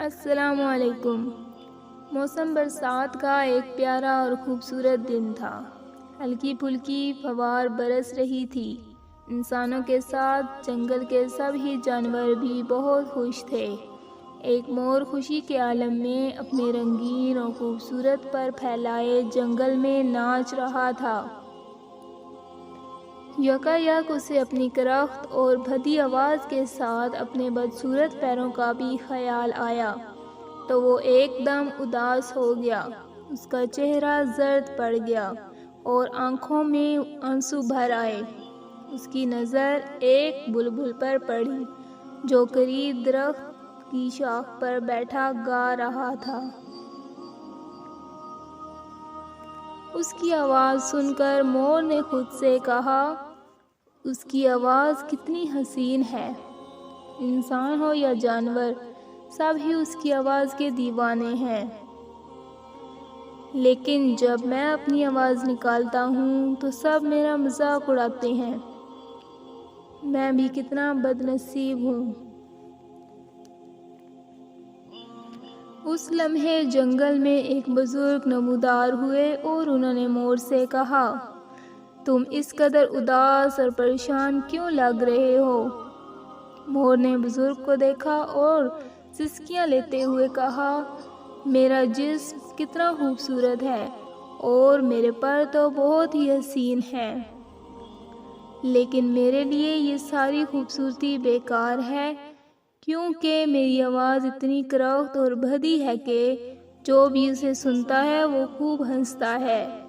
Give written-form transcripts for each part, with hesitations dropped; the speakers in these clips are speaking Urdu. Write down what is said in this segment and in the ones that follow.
السلام علیکم۔ موسم برسات کا ایک پیارا اور خوبصورت دن تھا۔ ہلکی پھلکی فوار برس رہی تھی۔ انسانوں کے ساتھ جنگل کے سب ہی جانور بھی بہت خوش تھے۔ ایک مور خوشی کے عالم میں اپنے رنگین اور خوبصورت پر پھیلائے جنگل میں ناچ رہا تھا۔ یکایک اسے اپنی کرخت اور بھدی آواز کے ساتھ اپنے بدصورت پیروں کا بھی خیال آیا تو وہ ایک دم اداس ہو گیا۔ اس کا چہرہ زرد پڑ گیا اور آنکھوں میں آنسو بھر آئے۔ اس کی نظر ایک بلبل پر پڑی جو قریب درخت کی شاخ پر بیٹھا گا رہا تھا۔ اس کی آواز سن کر مور نے خود سے کہا، اس کی آواز کتنی حسین ہے۔ انسان ہو یا جانور، سب ہی اس کی آواز کے دیوانے ہیں۔ لیکن جب میں اپنی آواز نکالتا ہوں تو سب میرا مذاق اڑاتے ہیں۔ میں بھی کتنا بد نصیب ہوں۔ اس لمحے جنگل میں ایک بزرگ نمودار ہوئے اور انہوں نے مور سے کہا، تم اس قدر اداس اور پریشان کیوں لگ رہے ہو؟ مور نے بزرگ کو دیکھا اور سسکیاں لیتے ہوئے کہا، میرا جسم کتنا خوبصورت ہے اور میرے پر تو بہت ہی حسین ہے، لیکن میرے لیے یہ ساری خوبصورتی بیکار ہے، کیونکہ میری آواز اتنی کرخت اور بھدی ہے کہ جو بھی اسے سنتا ہے وہ خوب ہنستا ہے۔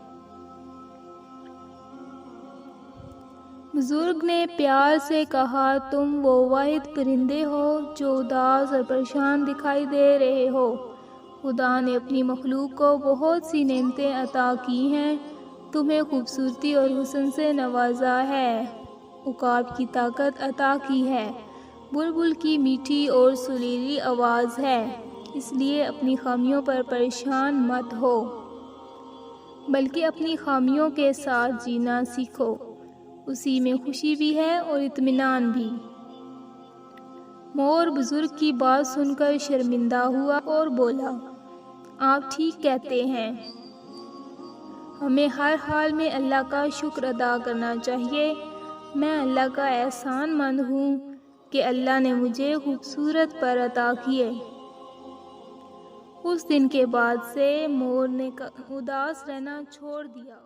بزرگ نے پیار سے کہا، تم وہ واحد پرندے ہو جو اداس اور پریشان دکھائی دے رہے ہو۔ خدا نے اپنی مخلوق کو بہت سی نعمتیں عطا کی ہیں، تمہیں خوبصورتی اور حسن سے نوازا ہے، عقاب کی طاقت عطا کی ہے، بلبل کی میٹھی اور سریلی آواز ہے، اس لیے اپنی خامیوں پر پریشان مت ہو، بلکہ اپنی خامیوں کے ساتھ جینا سیکھو، اسی میں خوشی بھی ہے اور اطمینان بھی۔ مور بزرگ کی بات سن کر شرمندہ ہوا اور بولا، آپ ٹھیک کہتے ہیں، ہمیں ہر حال میں اللہ کا شکر ادا کرنا چاہیے۔ میں اللہ کا احسان مند ہوں کہ اللہ نے مجھے خوبصورت پر عطا کیے۔ اس دن کے بعد سے مور نے اداس رہنا چھوڑ دیا۔